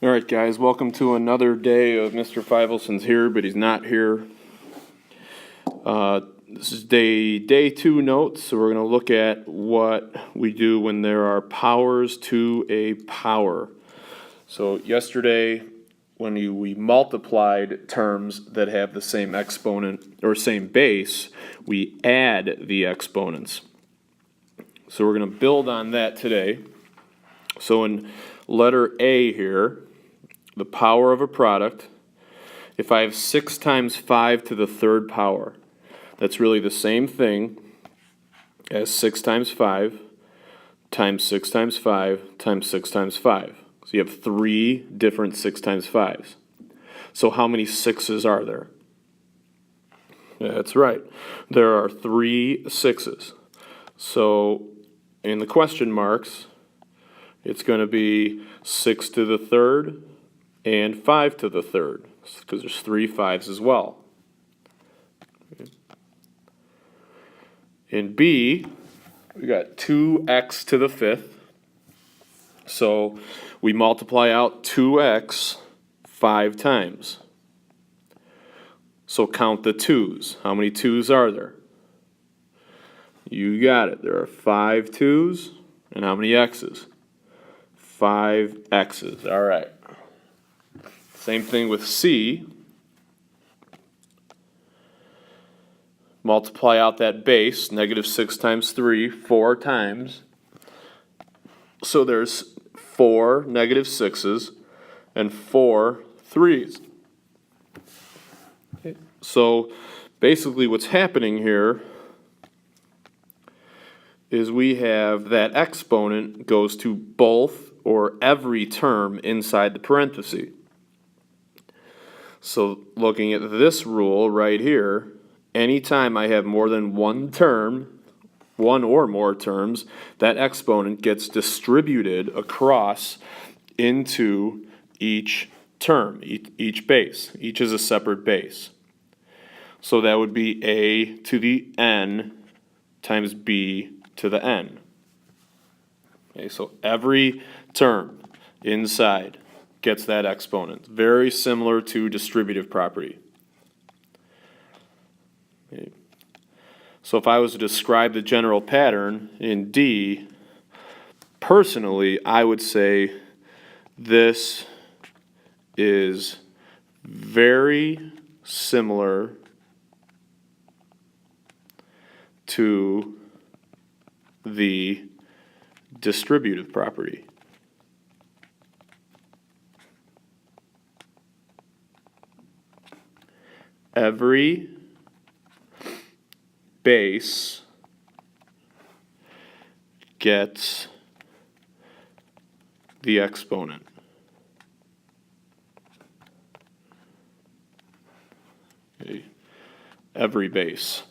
All right, guys, welcome to another day of Mr. Fivelson's here, but he's not here. This is day 2 notes, so we're going to look at what we do when there are powers to a power. So yesterday, when we multiplied terms that have the same exponent or same base, we add the exponents. So we're going to build on that today. So in letter A here, the power of a product, if I have 6 times 5 to the third power, that's really the same thing as 6 times 5 times 6 times 5 times 6 times 5. So you have 3 different 6 times 5s. So how many 6s are there? Yeah, that's right. There are 3 6s. So in the question marks, it's going to be 6 to the third and 5 to the third, because there's 3 5s as well. In B, we got 2x to the 5th. So we multiply out 2x 5 times. So count the 2's. How many 2's are there? You got it. There are 5 2's. And how many x's? 5 x's. All right. Same thing with C. Multiply out that base, negative 6 times 3, 4 times. So there's 4 negative 6's and 4 3's. Okay. So basically what's happening here is we have that exponent goes to both or every term inside the parenthesis. So looking at this rule right here, anytime I have more than one term, one or more terms, that exponent gets distributed across into each term, each base. Each is a separate base. So that would be a to the n times b to the n. Okay, so every term inside gets that exponent. Very similar to distributive property. Okay. So if I was to describe the general pattern in D, personally, I would say this is very similar to the distributive property. Every base gets the exponent. Okay. Every base.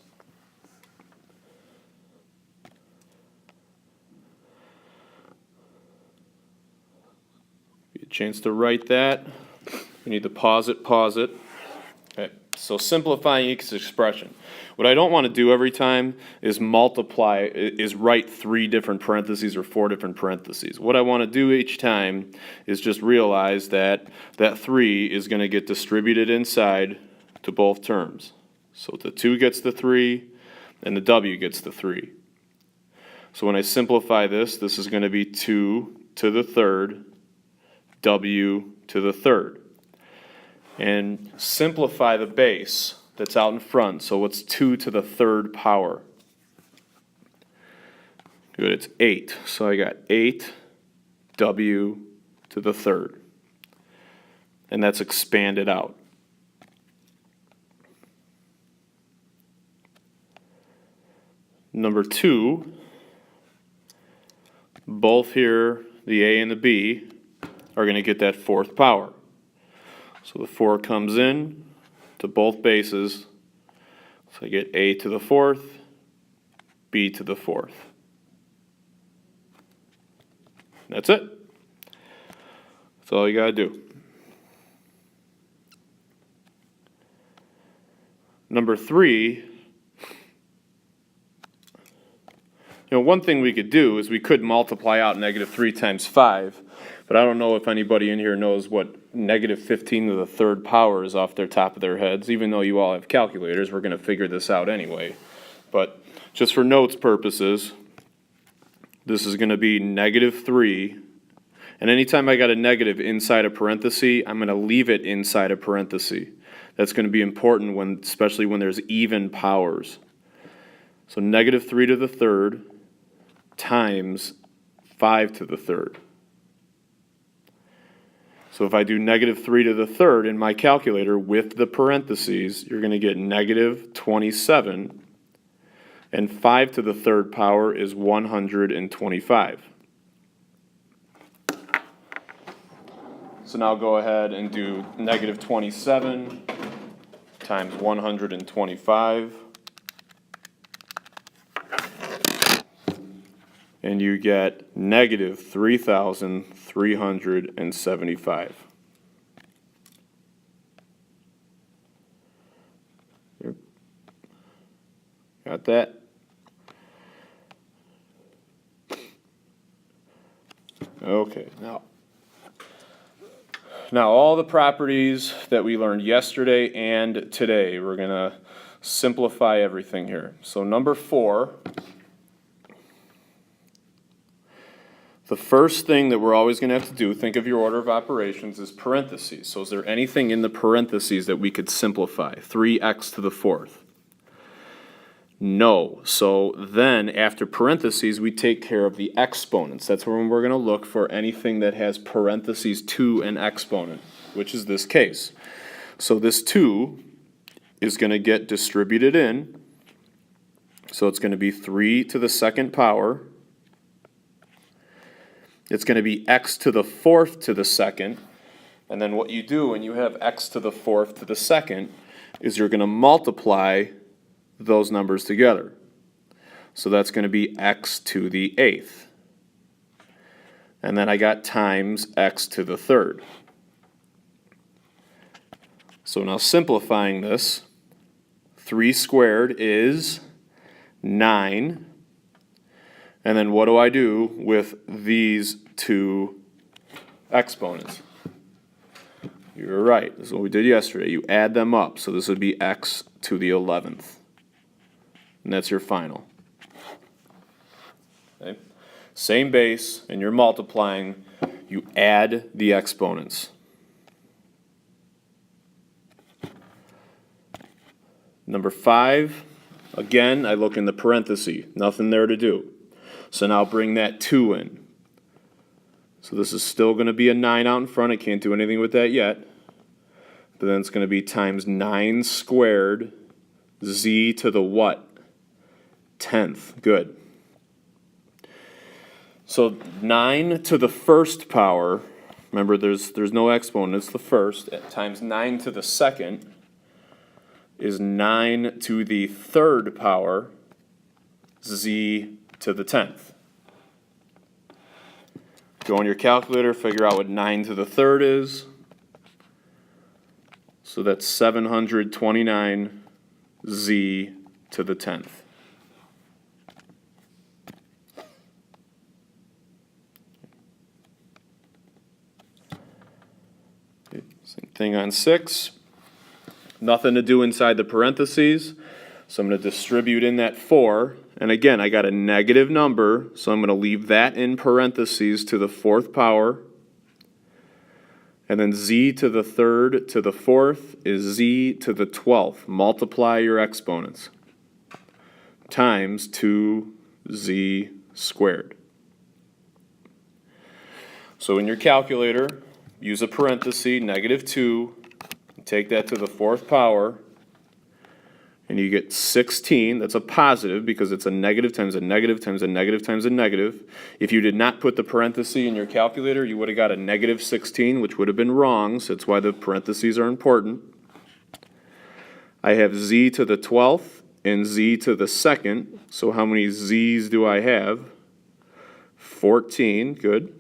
Get a chance to write that. We need to pause it. Okay. So simplifying each expression. What I don't want to do every time is write 3 different parentheses or 4 different parentheses. What I want to do each time is just realize that that 3 is going to get distributed inside to both terms. So the 2 gets the 3 and the w gets the 3. So when I simplify this is going to be 2 to the third, w to the third. And simplify the base that's out in front. So what's 2 to the third power? Good, it's 8. So I got 8w to the third. And that's expanded out. Number 2, both here, the a and the b, are going to get that 4th power. So the 4 comes in to both bases. So I get a to the 4th, b to the 4th. That's it. That's all you got to do. Number 3, one thing we could do is we could multiply out negative 3 times 5, But I don't know if anybody in here knows what negative 15 to the third power is off their top of their heads. Even though you all have calculators, we're going to figure this out anyway. But just for notes purposes, this is going to be negative 3. And anytime I got a negative inside a parenthesis, I'm going to leave it inside a parenthesis. That's going to be important, especially when there's even powers. So negative 3 to the third times 5 to the third. So if I do negative 3 to the third in my calculator with the parentheses, you're going to get negative 27. And 5 to the third power is 125. So now go ahead and do negative 27 times 125. And you get negative 3,375. Got that? Okay, now all the properties that we learned yesterday and today, we're going to simplify everything here. So number 4, the first thing that we're always going to have to do, think of your order of operations, is parentheses. So is there anything in the parentheses that we could simplify? 3x to the fourth. No. So then after parentheses, we take care of the exponents. That's when we're going to look for anything that has parentheses to an exponent, which is this case. So this 2 is going to get distributed in. So it's going to be 3 to the second power. It's going to be x to the fourth to the second. And then what you do when you have x to the fourth to the second is you're going to multiply those numbers together. So that's going to be x to the eighth. And then I got times x to the third. So now simplifying this, 3 squared is 9. And then what do I do with these two exponents? You're right. This is what we did yesterday. You add them up. So this would be x to the 11th. And that's your final. Okay. Same base, and you're multiplying. You add the exponents. Number 5, again, I look in the parenthesis. Nothing there to do. So now bring that 2 in. So this is still going to be a 9 out in front. I can't do anything with that yet. But then it's going to be times 9 squared z to the what? 10th. Good. So 9 to the first power, remember there's no exponent, it's the first, times 9 to the second is 9 to the third power, z to the 10th. Go on your calculator, figure out what 9 to the third is. So that's 729 z to the 10th. Same thing on 6. Nothing to do inside the parentheses. So I'm going to distribute in that 4. And again, I got a negative number, so I'm going to leave that in parentheses to the fourth power. And then z to the third to the fourth is z to the 12th. Multiply your exponents. Times 2z squared. So in your calculator, use a parenthesis, negative 2, take that to the fourth power, and you get 16. That's a positive because it's a negative times a negative times a negative times a negative. If you did not put the parenthesis in your calculator, you would have got a negative 16, which would have been wrong, so that's why the parentheses are important. I have z to the 12th and z to the second, so how many z's do I have? 14, good.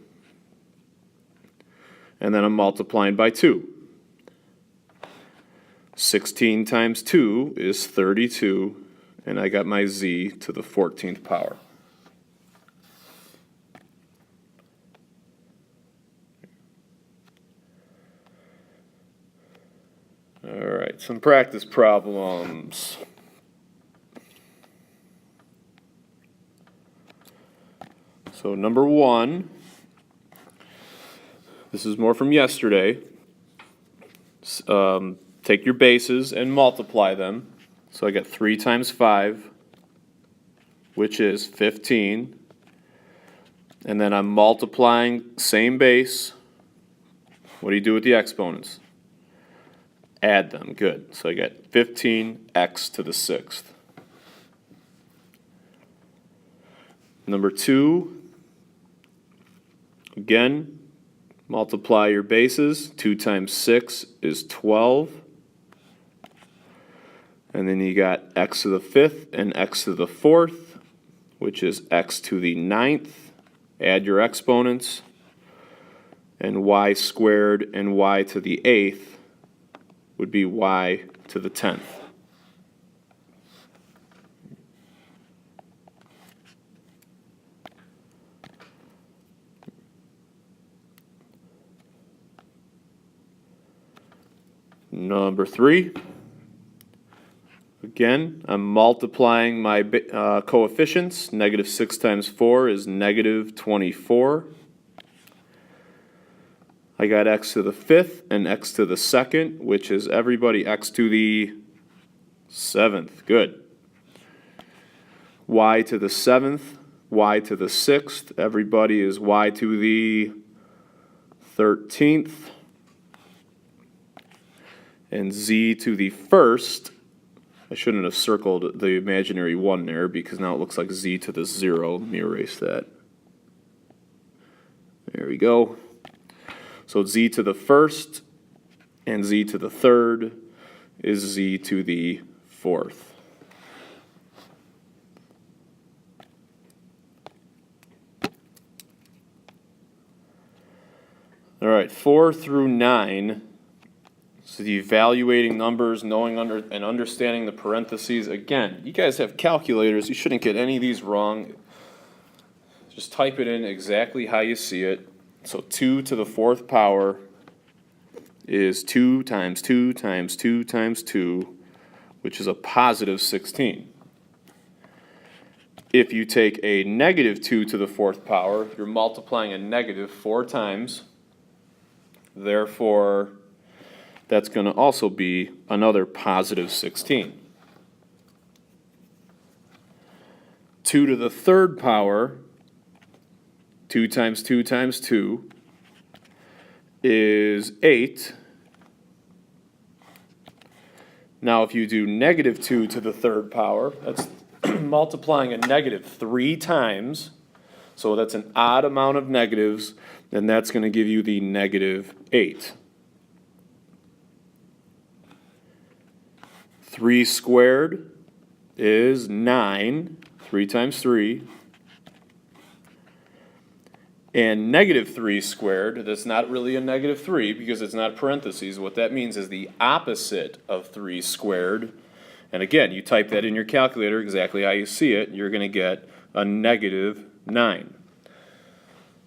And then I'm multiplying by 2. 16 times 2 is 32, and I got my z to the 14th power. right, some practice problems. So number 1, this is more from yesterday. Take your bases and multiply them. So I got 3 times 5, which is 15. And then I'm multiplying same base. What do you do with the exponents? Add them. Good. So I got 15x to the 6th. Number 2, again, multiply your bases. 2 times 6 is 12. And then you got x to the 5th and x to the 4th, which is x to the 9th. Add your exponents. And y squared and y to the 8th would be y to the 10th. Number 3, again, I'm multiplying my coefficients. Negative 6 times 4 is negative 24. I got x to the 5th and x to the 2nd, which is everybody x to the 7th. Good. Y to the 7th, y to the 6th, everybody is y to the 13th. And z to the 1st, I shouldn't have circled the imaginary 1 there because now it looks like z to the 0. Let me erase that. There we go. So z to the 1st and z to the 3rd is z to the 4th. All right, 4 through 9. So the evaluating numbers, knowing and understanding the parentheses. Again, you guys have calculators. You shouldn't get any of these wrong. Just type it in exactly how you see it. So 2 to the 4th power is 2 times 2 times 2 times 2, which is a positive 16. If you take a negative 2 to the 4th power, you're multiplying a negative 4 times. Therefore, that's going to also be another positive 16. 2 to the 3rd power, 2 times 2 times 2, is 8. Now if you do negative 2 to the 3rd power, that's multiplying a negative 3 times. So that's an odd amount of negatives, and that's going to give you the negative 8. 3 squared is 9. 3 times 3. And negative 3 squared, that's not really a negative 3 because it's not parentheses. What that means is the opposite of 3 squared. And again, you type that in your calculator exactly how you see it, you're going to get a negative 9.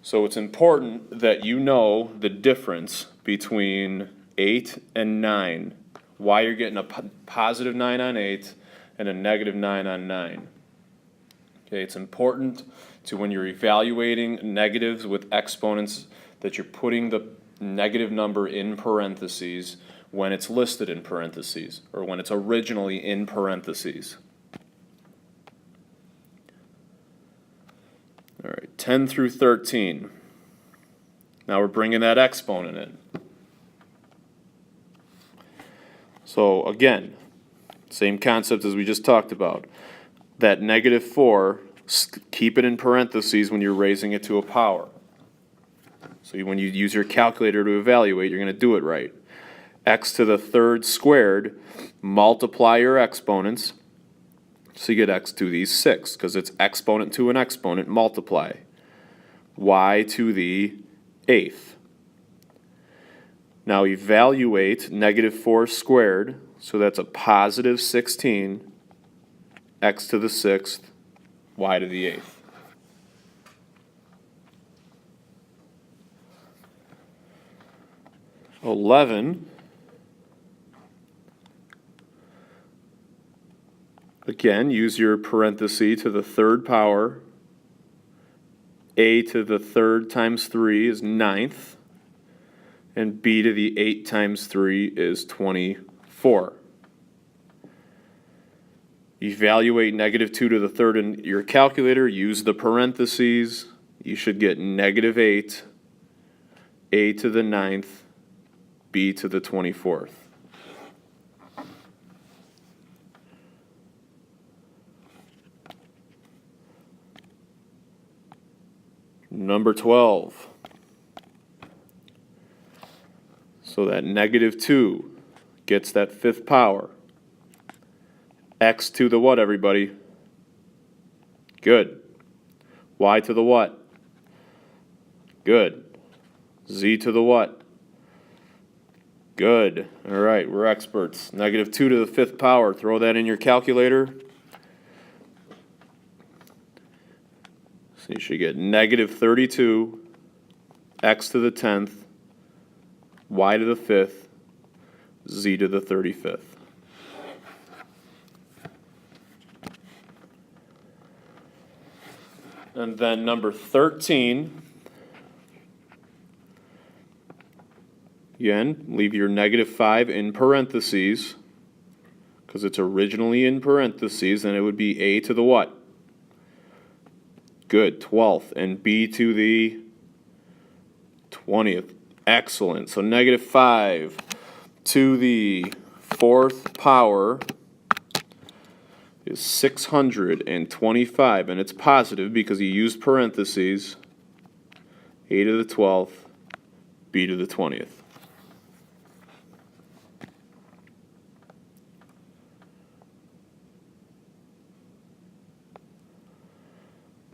So it's important that you know the difference between 8 and 9. Why you're getting a positive 9 on 8 and a negative 9 on 9. Okay, it's important to when you're evaluating negatives with exponents that you're putting the negative number in parentheses when it's listed in parentheses or when it's originally in parentheses. All right, 10 through 13. Now we're bringing that exponent in. So again, same concept as we just talked about. That negative 4, keep it in parentheses when you're raising it to a power. So when you use your calculator to evaluate, you're going to do it right. X to the 3rd squared, multiply your exponents. So you get x to the 6, because it's exponent to an exponent, multiply. Y to the 8th. Now evaluate negative 4 squared, so that's a positive 16, x to the 6th, y to the 8th. Again, use your parenthesis to the third power. A to the third times 3 is 9th. And b to the 8 times 3 is 24. Evaluate negative 2 to the third in your calculator. Use the parentheses. You should get negative 8, a to the 9th, b to the 24th. Number 12. So that negative 2 gets that fifth power. X to the what, everybody? Good. Y to the what? Good. Z to the what? Good. All right, we're experts. Negative 2 to the fifth power. Throw that in your calculator. So you should get negative 32, x to the 10th, y to the 5th, z to the 35th. And then number 13, again, leave your negative 5 in parentheses, because it's originally in parentheses, and it would be a to the what? Good, 12th, and b to the 20th. Excellent. So negative 5 to the fourth power is 625, and it's positive because you used parentheses. A to the 12th, b to the 20th.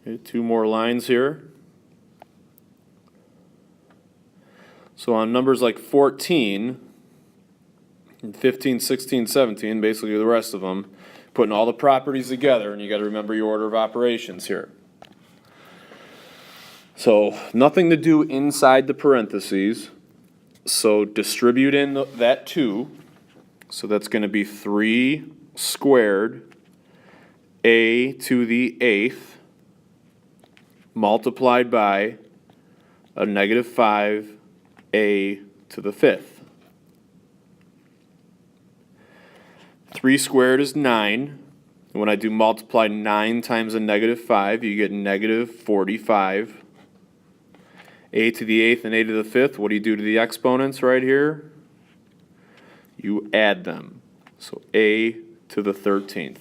Okay, 2 more lines here. So on numbers like 14, and 15, 16, 17, basically the rest of them, putting all the properties together, and you got to remember your order of operations here. So nothing to do inside the parentheses. So distribute in that 2. So that's going to be 3 squared a to the 8th multiplied by a negative 5 a to the 5th. 3 squared is 9. And when I do multiply 9 times a negative 5, you get negative 45. A to the 8th and a to the 5th, what do you do to the exponents right here? You add them. So a to the 13th.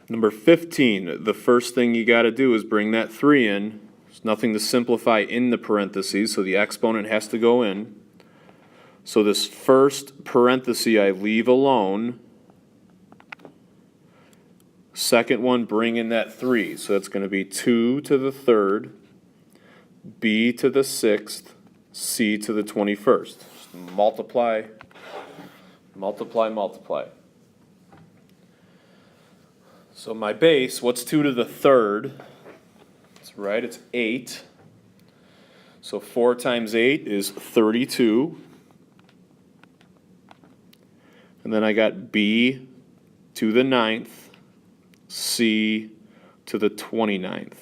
Number 15, the first thing you got to do is bring that 3 in. There's nothing to simplify in the parentheses, so the exponent has to go in. So this first parenthesis I leave alone. Second one, bring in that 3. So that's going to be 2 to the 3rd, b to the 6th, c to the 21st. Just multiply, multiply, multiply. So my base, what's 2 to the 3rd? That's right, it's 8. So 4 times 8 is 32. And then I got b to the 9th, c to the 29th.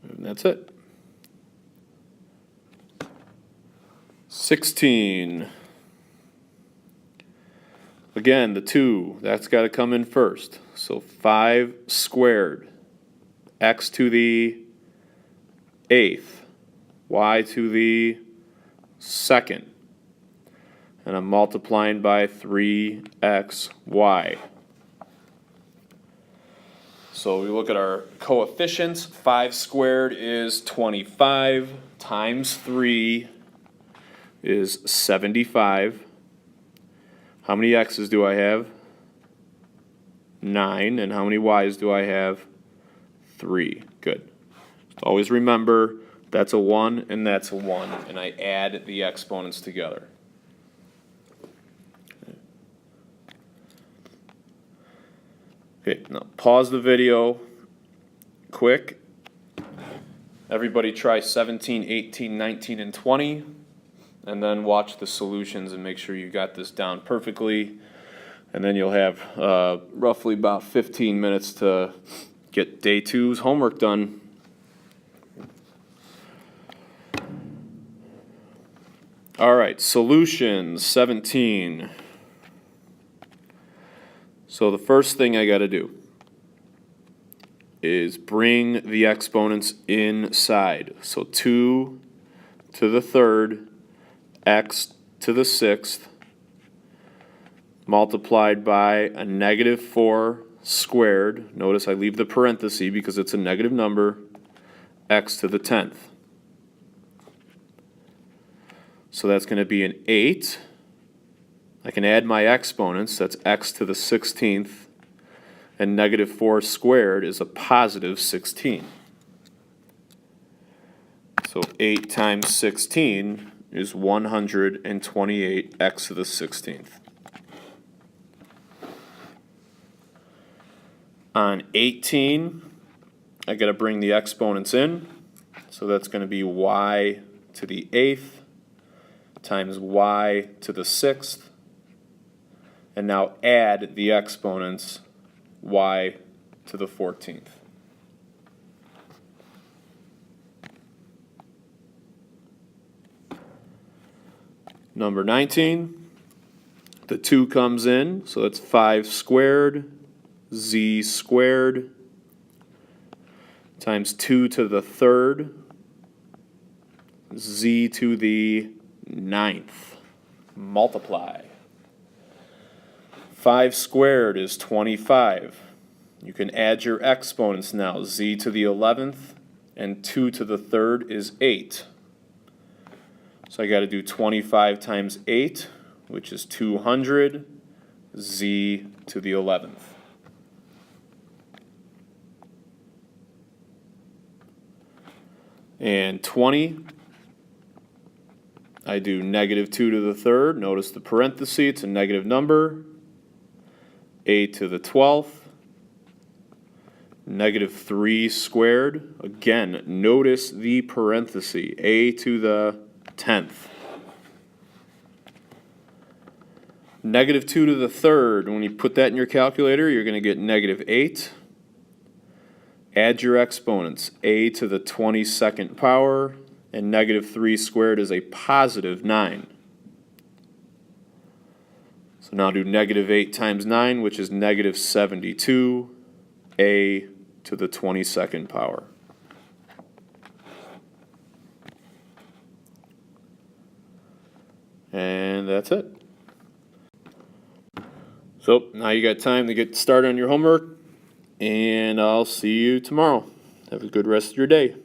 And that's it. 16. Again, the 2, that's got to come in first. So 5 squared, x to the 8th, y to the 2nd. And I'm multiplying by 3xy. So we look at our coefficients. 5 squared is 25 times 3 is 75. How many x's do I have? 9. And how many y's do I have? 3. Good. Always remember that's a 1 and that's a 1, and I add the exponents together. Okay, now pause the video quick Everybody try 17, 18, 19, and 20, and then watch the solutions and make sure you got this down perfectly. And then you'll have roughly about 15 minutes to get day 2's homework done. All right, solutions 17. So the first thing I got to do is bring the exponents inside. So 2 to the third, x to the sixth, multiplied by a negative 4 squared. Notice I leave the parenthesis because it's a negative number, x to the 10th. So that's going to be an 8. I can add my exponents, that's x to the 16th, and negative 4 squared is a positive 16. So 8 times 16 is 128 x to the 16th. On 18, I got to bring the exponents in. So that's going to be y to the 8th times y to the 6th. And now add the exponents, y to the 14th. Number 19, the 2 comes in, so it's 5 squared, z squared, times 2 to the third, z to the 9th. Multiply. 5 squared is 25. You can add your exponents now. Z to the 11th and 2 to the third is 8. So I got to do 25 times 8, which is 200, z to the 11th. And 20, I do negative 2 to the third. Notice the parenthesis, it's a negative number. A to the 12th, negative 3 squared. Again, notice the parenthesis, a to the 10th. Negative 2 to the third, when you put that in your calculator, you're going to get negative 8. Add your exponents, a to the 22nd power, and negative 3 squared is a positive 9. So now do negative 8 times 9, which is negative 72, a to the 22nd power. And that's it. So now you got time to get started on your homework, and I'll see you tomorrow. Have a good rest of your day.